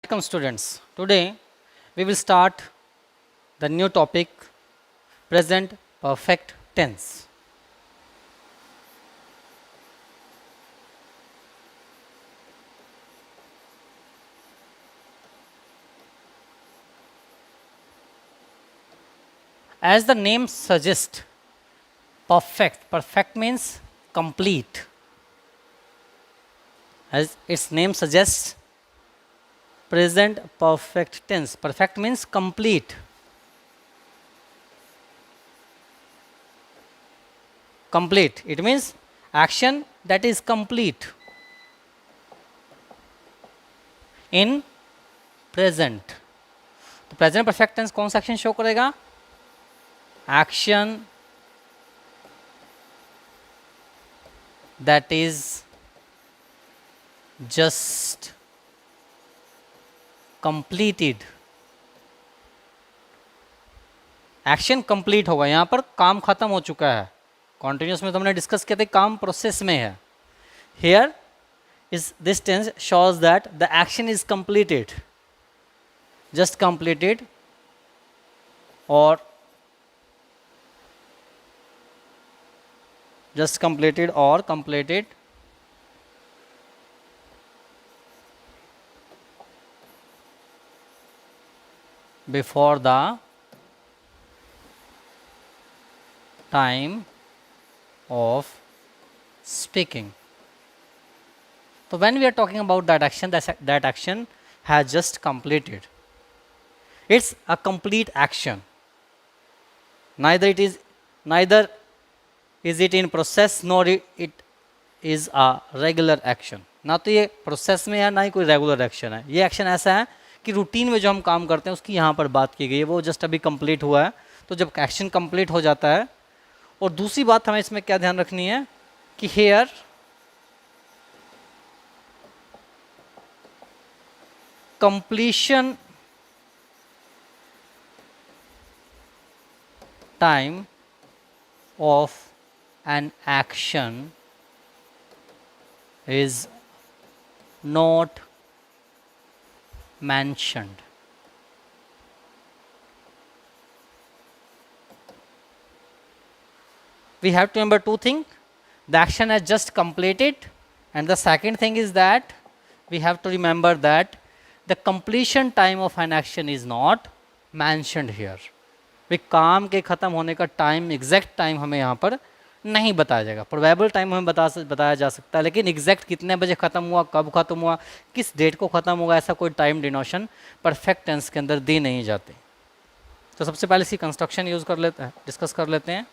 Welcome students. Today we will start the new topic present perfect tense. As the name suggests, perfect means complete. As its name suggests, present perfect tense. Perfect means complete. Complete. It means action that is complete in present. तो present perfect tense कौन सा action show करेगा? Action that is just completed. Action complete होगा, यहाँ पर काम खत्म हो चुका है. कॉन्टिन्यूस में तो हमने डिस्कस किया था काम प्रोसेस में है. Here is this tense shows that the action is completed, just completed और just completed or completed before the time of speaking. So when we are talking about that action, that action has just completed. It's a complete action. Neither is it in process nor it is a regular action. ना तो ये process में है ना ही कोई regular action है. ये action ऐसा है कि रूटीन में जो हम काम करते हैं उसकी यहाँ पर बात की गई है, वो जस्ट अभी कंप्लीट हुआ है. तो जब एक्शन कंप्लीट हो जाता है, और दूसरी बात हमें इसमें क्या ध्यान रखनी है कि here completion time of an action is not mentioned. We have to remember two things. The action has just completed, and the second thing is that we have to remember that the completion time of an action is not mentioned here. वे काम के ख़त्म होने का time, exact time हमें यहाँ पर नहीं बताया जाएगा. प्रोबेबल टाइम हमें बताया जा सकता है, लेकिन एग्जैक्ट कितने बजे ख़त्म हुआ, कब ख़त्म हुआ, किस डेट को ख़त्म होगा, ऐसा कोई टाइम डिनोशन परफेक्ट टेंस के अंदर दी नहीं जाती. तो सबसे पहले इसकी कंस्ट्रक्शन यूज़ कर लेते हैं, डिस्कस कर लेते हैं.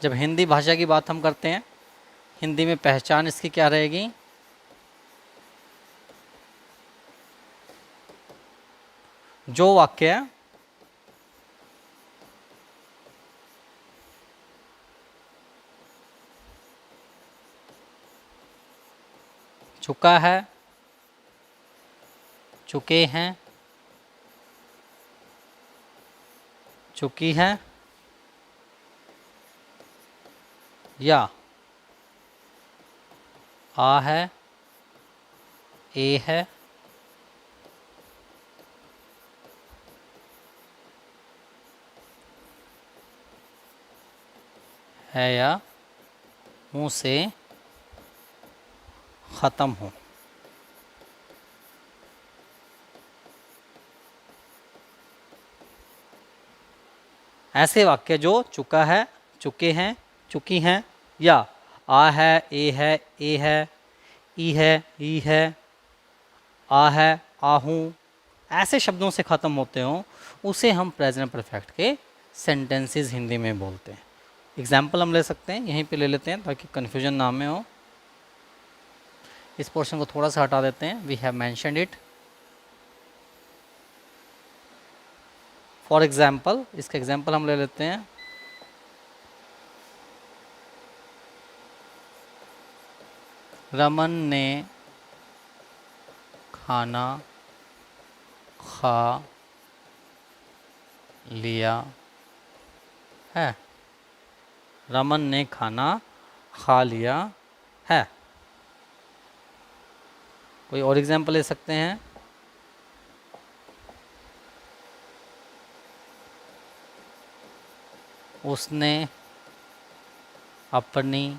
जब हिंदी भाषा की बात हम करते हैं, हिंदी में पहचान इसकी क्या रहेगी? जो वाक्य चुका है, चुके हैं, चुकी है या आ है, ए है, या मुंह से ख़त्म हो. ऐसे वाक्य जो चुका है, चुके हैं, चुकी हैं या आ है, ए है, ए है, ई है, ई है, आ है, आहूँ, ऐसे शब्दों से ख़त्म होते हों, उसे हम प्रेजेंट परफेक्ट के सेंटेंसेस हिंदी में बोलते हैं. एग्जाम्पल हम ले सकते हैं, यहीं पे ले लेते हैं ताकि कन्फ्यूजन ना में हो. इस पोर्शन को थोड़ा सा हटा देते हैं. We have mentioned it. For example, इसका एग्जाम्पल हम ले लेते हैं. रमन ने खाना खा लिया है. रमन ने खाना खा लिया है। कोई और एग्जाम्पल ले सकते हैं? उसने अपनी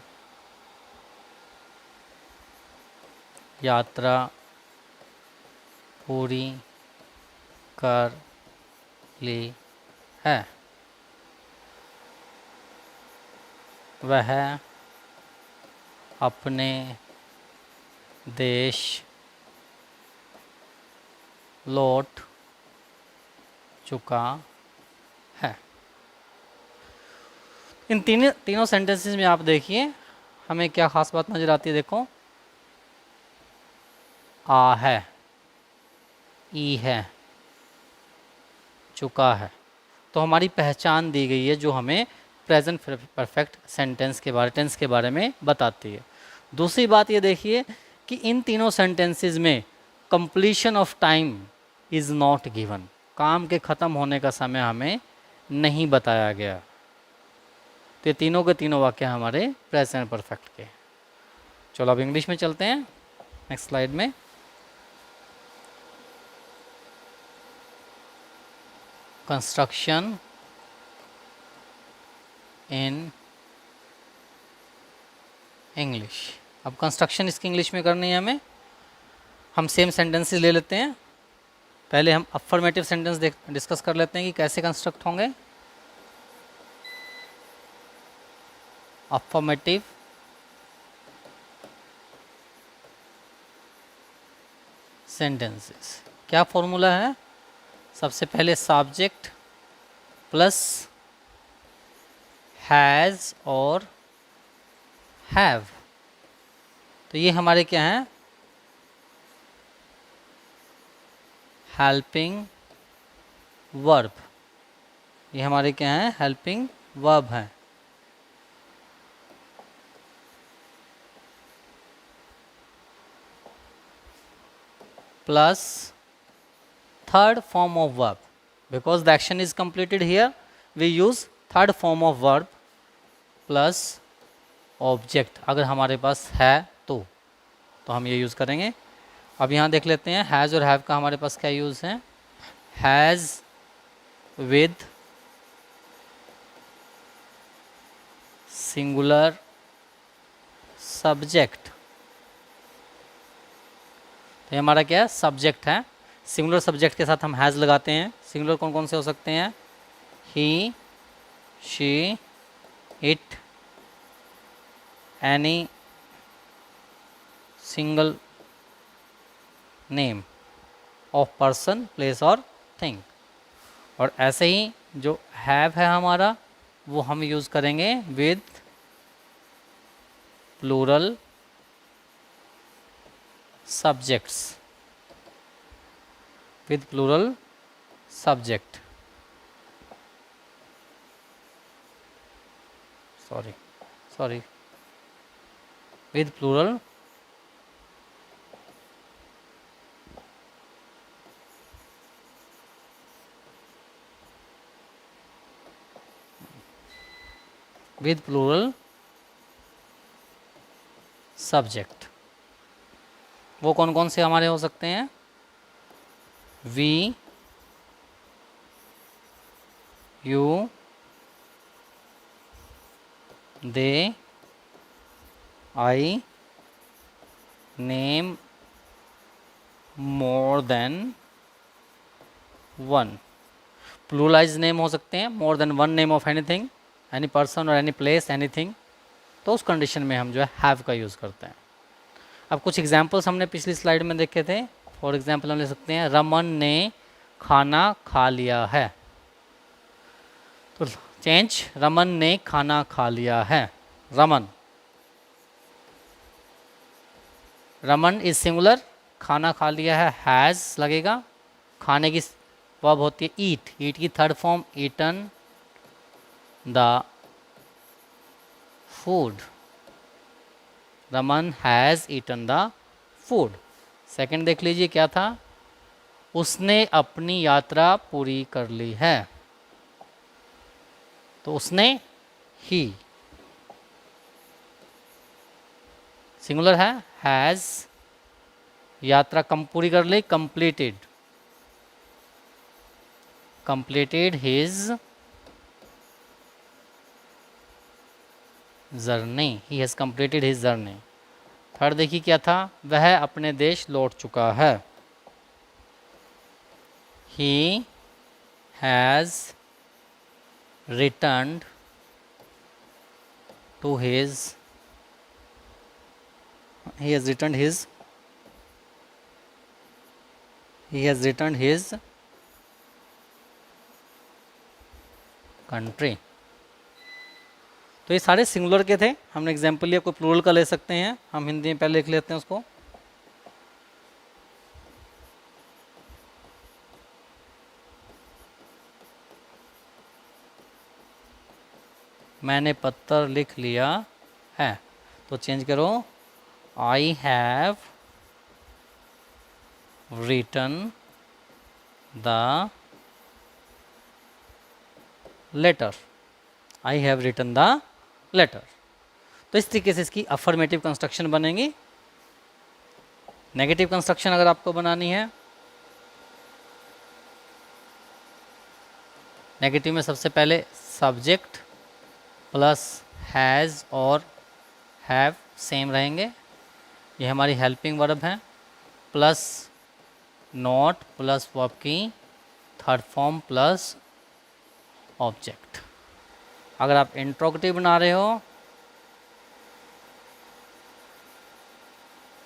यात्रा पूरी कर ली है। वह अपने देश लौट चुका है। इन तीनों सेंटेंसेस में आप देखिए हमें क्या खास बात नज़र आती है। देखो, आ है, ई है, चुका है, तो हमारी पहचान दी गई है जो हमें प्रेजेंट परफेक्ट सेंटेंस के बारे, टेंस के बारे में बताती है। दूसरी बात ये देखिए कि इन तीनों सेंटेंसेस में completion of time is not given, काम के ख़त्म होने का समय हमें नहीं बताया गया। तो ये तीनों के तीनों वाक्य हमारे प्रेजेंट परफेक्ट के। चलो अब इंग्लिश में चलते हैं नेक्स्ट स्लाइड में। Construction in English. अब कंस्ट्रक्शन इसकी इंग्लिश में करनी है हमें। हम सेम सेंटेंसेस ले लेते हैं। पहले हम अफर्मेटिव सेंटेंस डिस्कस कर लेते हैं कि कैसे कंस्ट्रक्ट होंगे। अफर्मेटिव सेंटेंसेस, क्या फॉर्मूला है? सबसे पहले सब्जेक्ट प्लस हैज़ और हैव। तो ये हमारे क्या हैं? Helping verb. ये हमारे क्या हैं? हेल्पिंग वर्ब हैं। Plus third form of verb, because the action is completed here we use third form of verb plus object। अगर हमारे पास है तो हम ये यूज़ करेंगे। अब यहाँ देख लेते हैं हैज़ और हैव का हमारे पास क्या यूज़ है। हैज़ विद सिंगुलर सब्जेक्ट, तो ये हमारा क्या है? सब्जेक्ट है। सिंगुलर सब्जेक्ट के साथ हम हैज़ लगाते हैं। सिंगुलर कौन कौन से हो सकते हैं? He, she, it, any single name of person, place और थिंग। और ऐसे ही जो हैव है हमारा वो हम यूज़ करेंगे with plural subjects, with plural subject, sorry with plural subject। वो कौन कौन से हमारे हो सकते हैं? We, you, they, I, name, more than one. Pluralise name हो सकते हैं, more than one name of anything, any person और एनी प्लेस, एनीथिंग। तो उस कंडीशन में हम जो है हैव का यूज़ करते हैं। अब कुछ एग्जांपल्स हमने पिछली स्लाइड में देखे थे। फॉर एग्जांपल हम ले सकते हैं रमन ने खाना खा लिया है। तो चेंज, रमन ने खाना खा लिया है। रमन, रमन इज सिंगुलर, खाना खा लिया है, हैज़ लगेगा। खाने की वर्ब होती है ईट, ईट की third form eaten the food. Raman has eaten the food. Second देख लीजिए क्या था? उसने अपनी यात्रा पूरी कर ली है। तो उसने, ही। सिंगुलर है हैज़, यात्रा कम पूरी कर ली, completed, completed his journey, he has completed his journey. Third देखिए क्या था, वह अपने देश लौट चुका है, he has returned to his, he has returned his, he has returned his country। तो ये सारे सिंगुलर के थे, हमने एग्जाम्पल लिया, कोई प्लूरल का ले सकते हैं, हम हिंदी में पहले लिख लेते हैं उसको। मैंने पत्र लिख लिया है, तो चेंज करो, I have written the letter, I have written the letter. तो इस तरीके से इसकी अफर्मेटिव कंस्ट्रक्शन बनेंगी। नेगेटिव कंस्ट्रक्शन अगर आपको बनानी है, नेगेटिव में सबसे पहले सब्जेक्ट प्लस हैज़ और हैव सेम रहेंगे, ये हमारी हेल्पिंग वर्ब है, प्लस नॉट प्लस वर्ब की थर्ड फॉर्म प्लस ऑब्जेक्ट। अगर आप इंट्रोगेटिव बना रहे हो,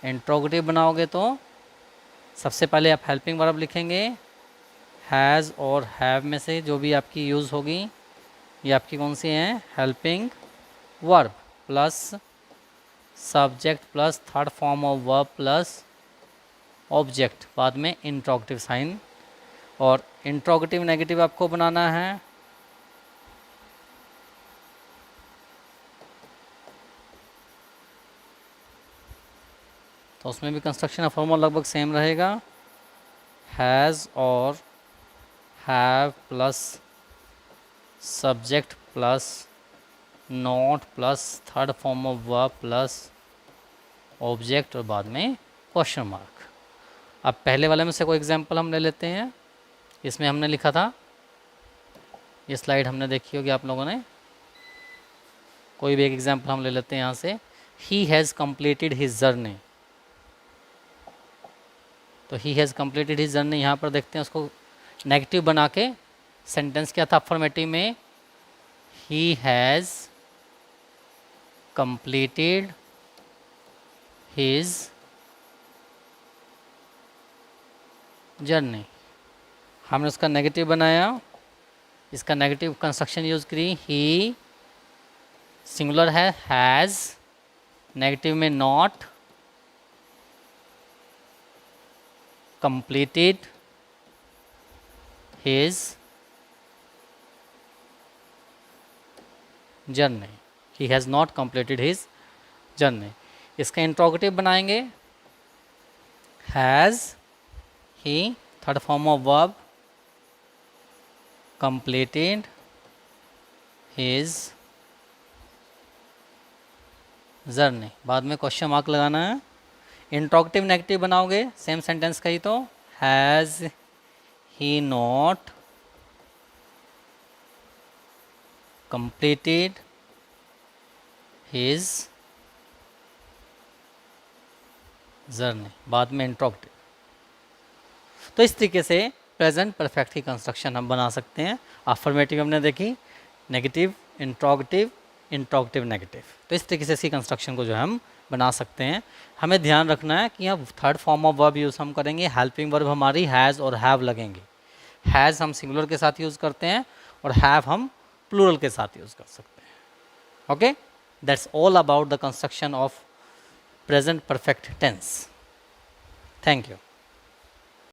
इंट्रोगेटिव बनाओगे तो सबसे पहले आप हेल्पिंग वर्ब लिखेंगे, हैज़ और हैव में से जो भी आपकी यूज़ होगी, ये आपकी कौन सी है, helping verb, plus subject plus third form of verb plus object, बाद में इंट्रोगेटिव साइन। और इंट्रोगेटिव नेगेटिव आपको बनाना है, तो उसमें भी कंस्ट्रक्शन का फॉर्मूला लगभग सेम रहेगा, हैज़ और have plus subject plus not plus third form of verb plus object और बाद में क्वेश्चन मार्क। अब पहले वाले में से कोई एग्जांपल हम ले लेते हैं। इसमें हमने लिखा था, ये स्लाइड हमने देखी होगी आप लोगों ने, कोई भी एक एग्जांपल हम ले लेते हैं यहाँ से, he has completed his journey. तो he has completed his journey, यहाँ पर देखते हैं उसको नेगेटिव बना के सेंटेंस क्या था अफर्मेटिव में, ही हैज़ कंप्लीटेड हिज जर्नी। हमने उसका नेगेटिव बनाया, इसका नेगेटिव कंस्ट्रक्शन यूज़ करी, ही सिंगुलर है हैज़, नेगेटिव में not, completed his journey, he has not completed his journey। इसका इंट्रोगेटिव बनाएंगे, has he third form of verb completed his journey, बाद में क्वेश्चन मार्क लगाना है। इंट्रोगेटिव नेगेटिव बनाओगे सेम सेंटेंस का ही, तो has he not completed his journey, बाद में इंट्रोगेटिव। तो इस तरीके से प्रेजेंट परफेक्ट की कंस्ट्रक्शन हम बना सकते हैं। अफर्मेटिव हमने देखी, नेगेटिव, इंट्रोगेटिव, इंट्रोगेटिव नेगेटिव, तो इस तरीके से इसकी कंस्ट्रक्शन को जो है हम बना सकते हैं। हमें ध्यान रखना है कि यहाँ third form of verb use हम करेंगे, हेल्पिंग वर्ब हमारी हैज़ और हैव लगेंगे। हैज़ हम सिंगुलर के साथ यूज़ करते हैं और हैव हम प्लूरल के साथ यूज़ कर सकते हैं। Okay, that's all about the construction of present perfect tense. Thank you.